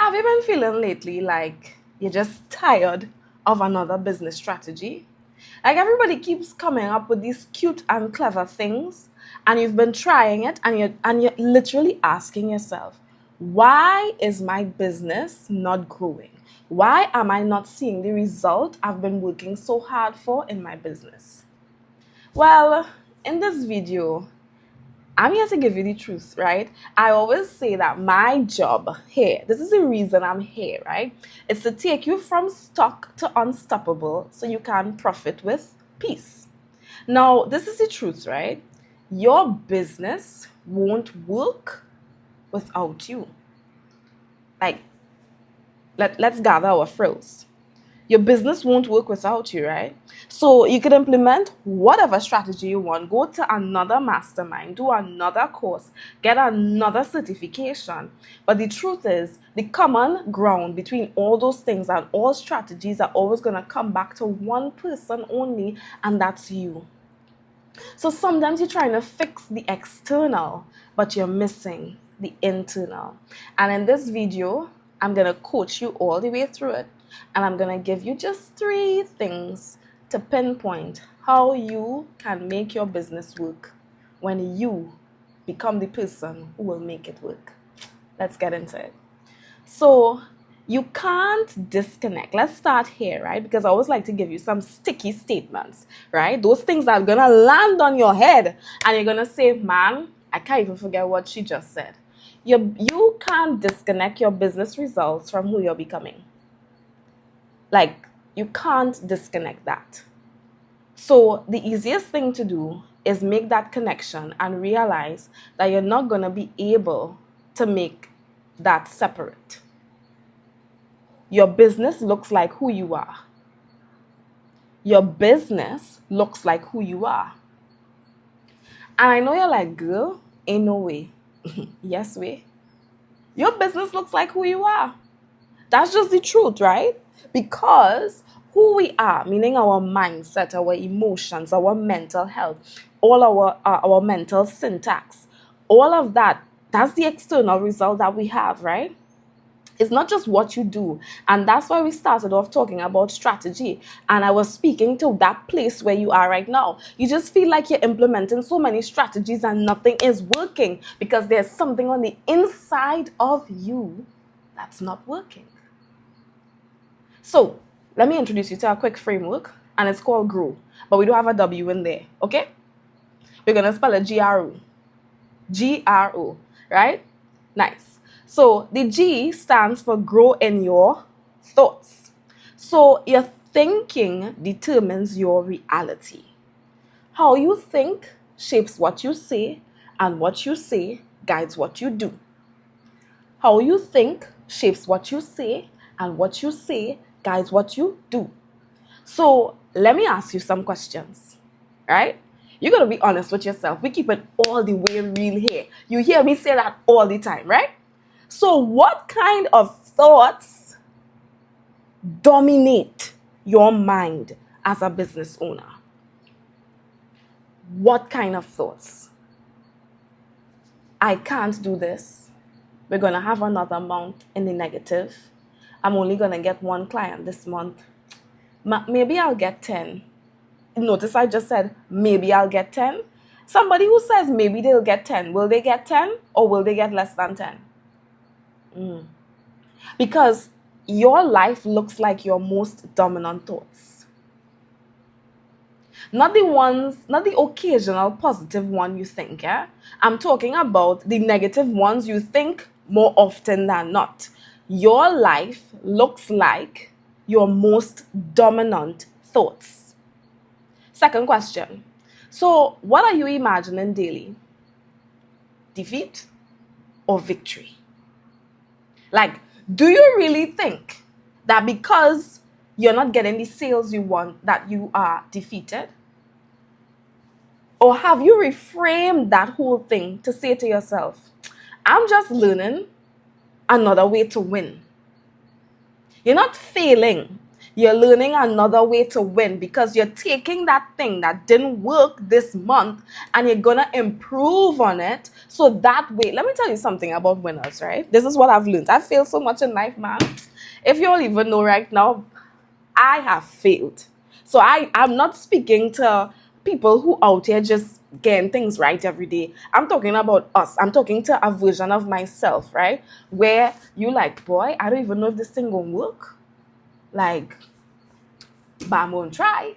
Have you been feeling lately like you're just tired of another business strategy? Like everybody keeps coming up with these cute and clever things, and you've been trying it, and you're literally asking yourself, why is my business not growing? Why am I not seeing the result I've been working so hard for in my business? Well, in this video, I'm here to give you the truth, right? I always say that my job here, this is the reason I'm here, right? It's to take you from stuck to unstoppable so you can profit with peace. Now, this is the truth, right? Your business won't work without you. Like, let's gather our frills. Your business won't work without you, right? So you could implement whatever strategy you want, go to another mastermind, do another course, get another certification. But the truth is, the common ground between all those things and all strategies are always going to come back to one person only, and that's you. So sometimes you're trying to fix the external, but you're missing the internal. And in this video, I'm going to coach you all the way through it. And I'm going to give you just 3 things to pinpoint how you can make your business work when you become the person who will make it work. Let's get into it. So you can't disconnect. Let's start here, right? Because I always like to give you some sticky statements, right? Those things that are going to land on your head and you're going to say, man, I can't even forget what she just said. You can't disconnect your business results from who you're becoming. Like, you can't disconnect that. So the easiest thing to do is make that connection and realize that you're not going to be able to make that separate. Your business looks like who you are. Your business looks like who you are. And I know you're like, girl, ain't no way. Yes, way. Your business looks like who you are. That's just the truth, right? Because who we are, meaning our mindset, our emotions, our mental health, all our mental syntax, all of that, that's the external result that we have, right? It's not just what you do. And that's why we started off talking about strategy. And I was speaking to that place where you are right now. You just feel like you're implementing so many strategies and nothing is working because there's something on the inside of you that's not working. So let me introduce you to a quick framework, and it's called GROW. But we don't have a W in there, okay? We're going to spell it GRO. GRO, right? Nice. So the G stands for grow in your thoughts. So your thinking determines your reality. How you think shapes what you say, and what you say guides what you do. How you think shapes what you say, and what you say guides what you do. So let me ask you some questions, right? You got to be honest with yourself. We keep it all the way real here. You hear me say that all the time, right? So what kind of thoughts dominate your mind as a business owner? What kind of thoughts? I can't do this. We're going to have another month in the negative. I'm only going to get 1 client this month. Maybe I'll get 10. Notice I just said, maybe I'll get 10. Somebody who says maybe they'll get 10, will they get 10 or will they get less than 10? Because your life looks like your most dominant thoughts. Not the occasional positive one you think, yeah? I'm talking about the negative ones you think more often than not. Your life looks like your most dominant thoughts. Second question. So, what are you imagining daily? Defeat or victory? Like, do you really think that because you're not getting the sales you want, that you are defeated? Or have you reframed that whole thing to say to yourself, I'm just learning another way to win? You're not failing. You're learning another way to win because you're taking that thing that didn't work this month and you're going to improve on it. So that way, let me tell you something about winners, right? This is what I've learned. I've failed so much in life, man. If you all even know right now, I have failed. So I'm not speaking to people who out here just getting things right every day. I'm talking about us. I'm talking to a version of myself, right? Where you like, boy, I don't even know if this thing gonna work. Like, but I'm gonna try.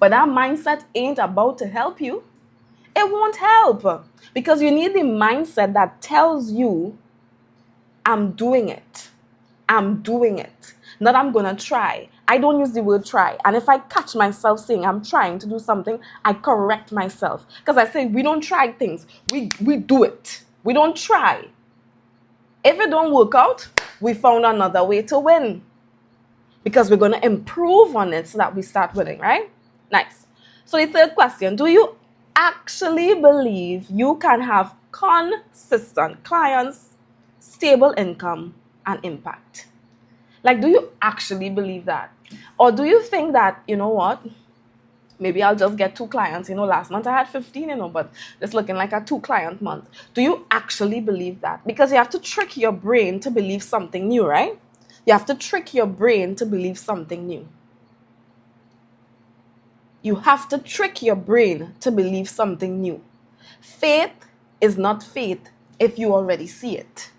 But that mindset ain't about to help you. It won't help. Because you need the mindset that tells you, I'm doing it. I'm doing it. Not I'm gonna try. I don't use the word try. And if I catch myself saying I'm trying to do something, I correct myself. Because I say we don't try things. We do it. We don't try. If it don't work out, we found another way to win. Because we're gonna improve on it so that we start winning, right? Nice. So the third question, do you actually believe you can have consistent clients, stable income, and impact? Like, do you actually believe that? Or do you think that, you know what, maybe I'll just get 2 clients. Last month I had 15, but it's looking like a 2-client month. Do you actually believe that? Because you have to trick your brain to believe something new, right? You have to trick your brain to believe something new. You have to trick your brain to believe something new. Faith is not faith if you already see it.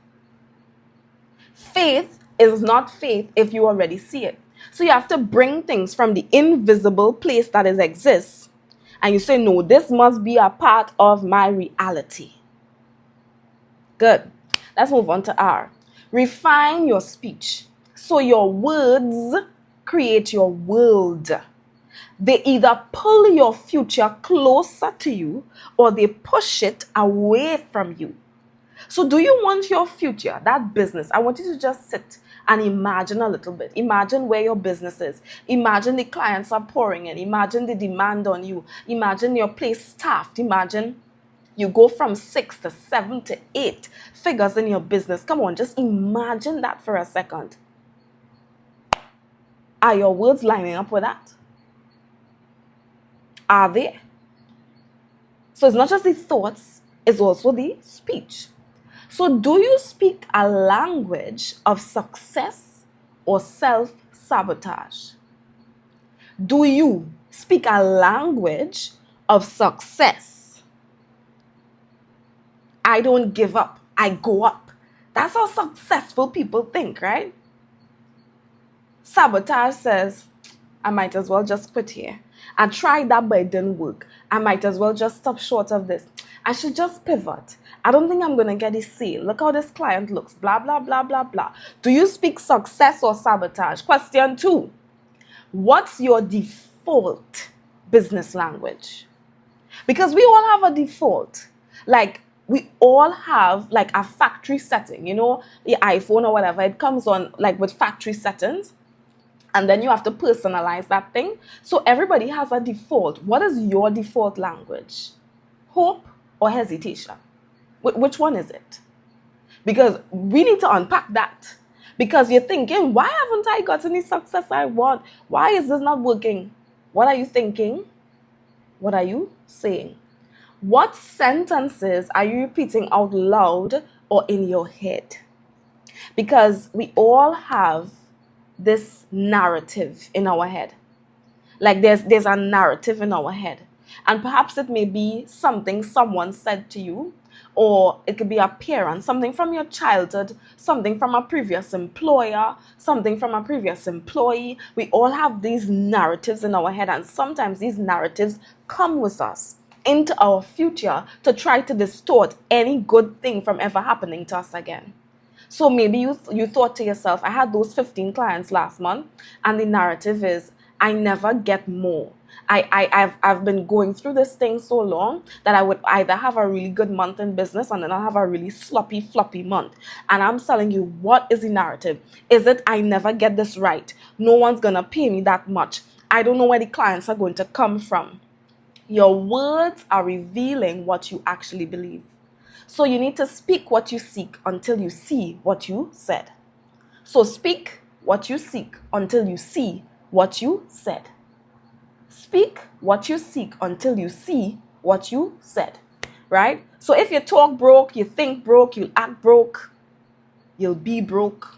Faith is not faith if you already see it. So you have to bring things from the invisible place that exists, and you say, no, this must be a part of my reality. Good. Let's move on to R. Refine your speech. So your words create your world. They either pull your future closer to you or they push it away from you. So do you want your future, that business? I want you to just sit and imagine a little bit. Imagine where your business is. Imagine the clients are pouring in. Imagine the demand on you. Imagine your place staffed. Imagine you go from 6 to 7 to 8 figures in your business. Come on, just imagine that for a second. Are your words lining up with that? Are they? So it's not just the thoughts, it's also the speech. So do you speak a language of success or self-sabotage? Do you speak a language of success? I don't give up, I go up. That's how successful people think, right? Sabotage says, I might as well just quit here. I tried that, but it didn't work. I might as well just stop short of this. I should just pivot. I don't think I'm going to get a sale. Look how this client looks. Blah, blah, blah, blah, blah. Do you speak success or sabotage? Question 2. What's your default business language? Because we all have a default. Like, we all have like a factory setting. The iPhone or whatever, it comes on like with factory settings. And then you have to personalize that thing. So everybody has a default. What is your default language? Hope or hesitation? Which one is it? Because we need to unpack that. Because you're thinking, why haven't I got any success I want? Why is this not working? What are you thinking? What are you saying? What sentences are you repeating out loud or in your head? Because we all have this narrative in our head. Like there's a narrative in our head. And perhaps it may be something someone said to you, or it could be a parent, something from your childhood, something from a previous employer, something from a previous employee. We all have these narratives in our head, and sometimes these narratives come with us into our future to try to distort any good thing from ever happening to us again. So maybe you thought to yourself, I had those 15 clients last month, and the narrative is, I never get more. I've been going through this thing so long that I would either have a really good month in business and then I'll have a really sloppy, floppy month. And I'm telling you, what is the narrative? Is it, I never get this right? No one's going to pay me that much. I don't know where the clients are going to come from. Your words are revealing what you actually believe. So you need to speak what you seek until you see what you said. So speak what you seek until you see what you said. Speak what you seek until you see what you said, right? So if you talk broke, you think broke, you'll act broke, you'll be broke.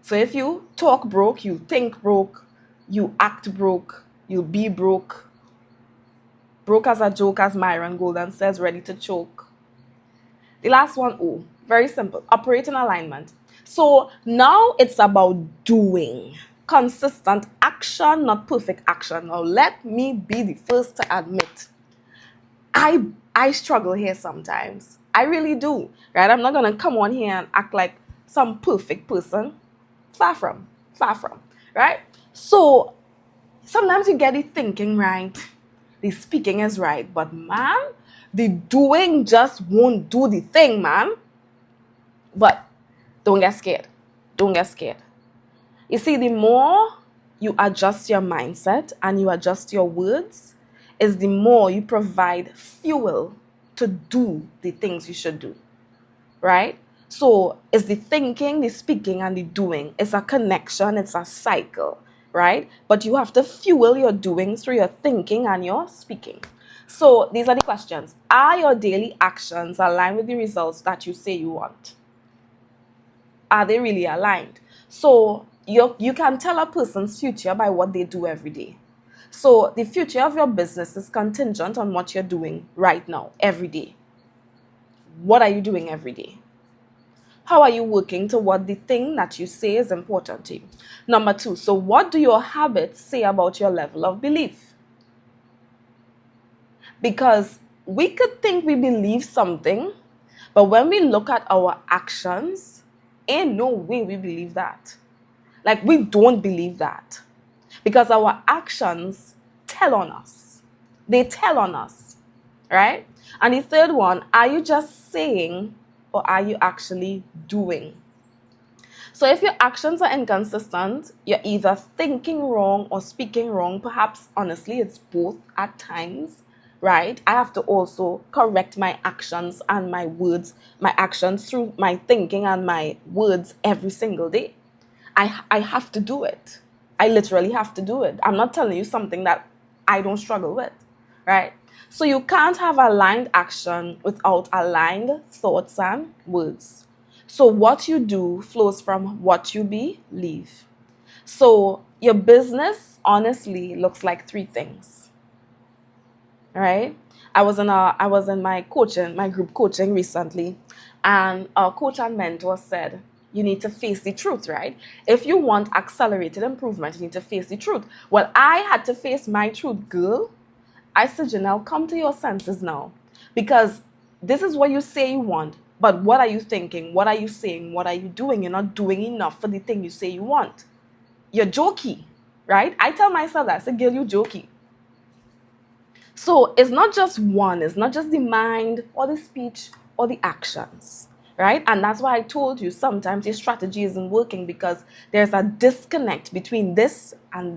So if you talk broke, you think broke, you act broke, you'll be broke. Broke as a joke, as Myron Golden says, ready to choke. The last one, O, very simple, operate in alignment. So now it's about doing. Consistent action, not perfect action. Now let me be the first to admit, I struggle here sometimes. I really do, right? I'm not gonna come on here and act like some perfect person. Far from, right? So sometimes you get it thinking right, the speaking is right, but man, the doing just won't do the thing, man. But don't get scared. Don't get scared. You see, the more you adjust your mindset and you adjust your words, is the more you provide fuel to do the things you should do, right? So it's the thinking, the speaking, and the doing. It's a connection, it's a cycle, right? But you have to fuel your doing through your thinking and your speaking. So these are the questions. Are your daily actions aligned with the results that you say you want? Are they really aligned? So you can tell a person's future by what they do every day. So the future of your business is contingent on what you're doing right now, every day. What are you doing every day? How are you working toward the thing that you say is important to you? Number 2, so what do your habits say about your level of belief? Because we could think we believe something, but when we look at our actions, ain't no way we believe that. Like, we don't believe that. Because our actions tell on us. They tell on us, right? And the third one, are you just saying or are you actually doing? So if your actions are inconsistent, you're either thinking wrong or speaking wrong. Perhaps, honestly, it's both at times, right? I have to also correct my actions and my words, my actions through my thinking and my words every single day. I have to do it. I literally have to do it. I'm not telling you something that I don't struggle with, right? So you can't have aligned action without aligned thoughts and words. So what you do flows from what you believe. So your business honestly looks like 3 things, right? I was in my group coaching recently, and our coach and mentor said, you need to face the truth, right? If you want accelerated improvement, you need to face the truth. Well, I had to face my truth, girl. I said, Janelle, come to your senses now. Because this is what you say you want, but what are you thinking? What are you saying? What are you doing? You're not doing enough for the thing you say you want. You're jokey, right? I tell myself that. I say, girl, you jokey. So it's not just one. It's not just the mind or the speech or the actions, right? And that's why I told you sometimes your strategy isn't working because there's a disconnect between this and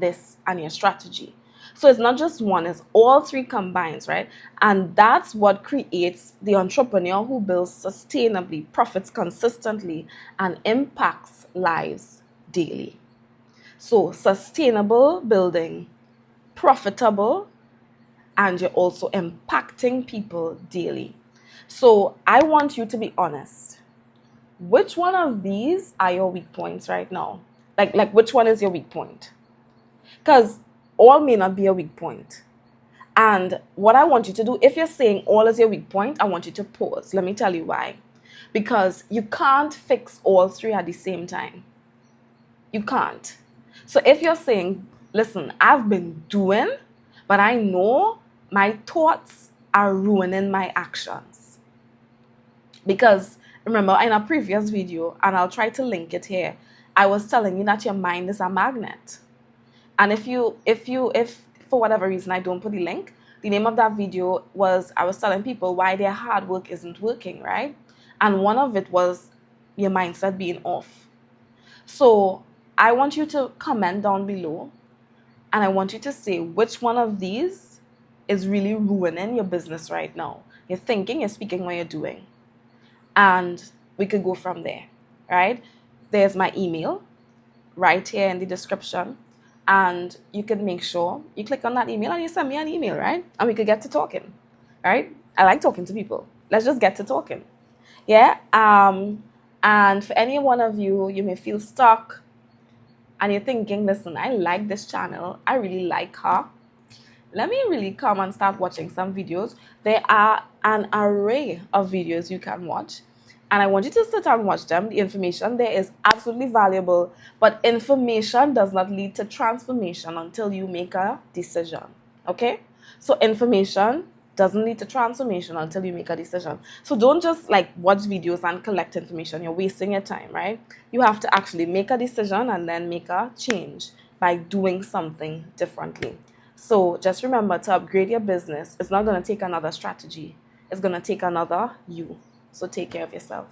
your strategy. So it's not just one, it's all 3 combined, right? And that's what creates the entrepreneur who builds sustainably, profits consistently, and impacts lives daily. So sustainable building, profitable, and you're also impacting people daily. So I want you to be honest. Which one of these are your weak points right now? Like which one is your weak point? Because all may not be a weak point. And what I want you to do, if you're saying all is your weak point, I want you to pause. Let me tell you why. Because you can't fix all 3 at the same time. You can't. So if you're saying, listen, I've been doing, but I know my thoughts are ruining my actions. Because remember in a previous video, and I'll try to link it here, I was telling you that your mind is a magnet. And if for whatever reason I don't put the link, the name of that video was, I was telling people why their hard work isn't working, right? And one of it was your mindset being off. So I want you to comment down below, and I want you to say which one of these is really ruining your business right now. You're thinking, you're speaking, what you're doing. And we could go from there, right? There's my email right here in the description. and you can make sure you click on that email and you send me an email, right? And we could get to talking, right? I like talking to people. Let's just get to talking. Yeah. And for any one of you, you may feel stuck and you're thinking, listen, I like this channel. I really like her. Let me really come and start watching some videos. There are an array of videos you can watch, and I want you to sit and watch them. The information there is absolutely valuable, but information does not lead to transformation until you make a decision. Okay? So information doesn't lead to transformation until you make a decision. So don't just like watch videos and collect information. You're wasting your time, right? You have to actually make a decision and then make a change by doing something differently. So just remember, to upgrade your business, it's not going to take another strategy. It's going to take another you. So take care of yourself.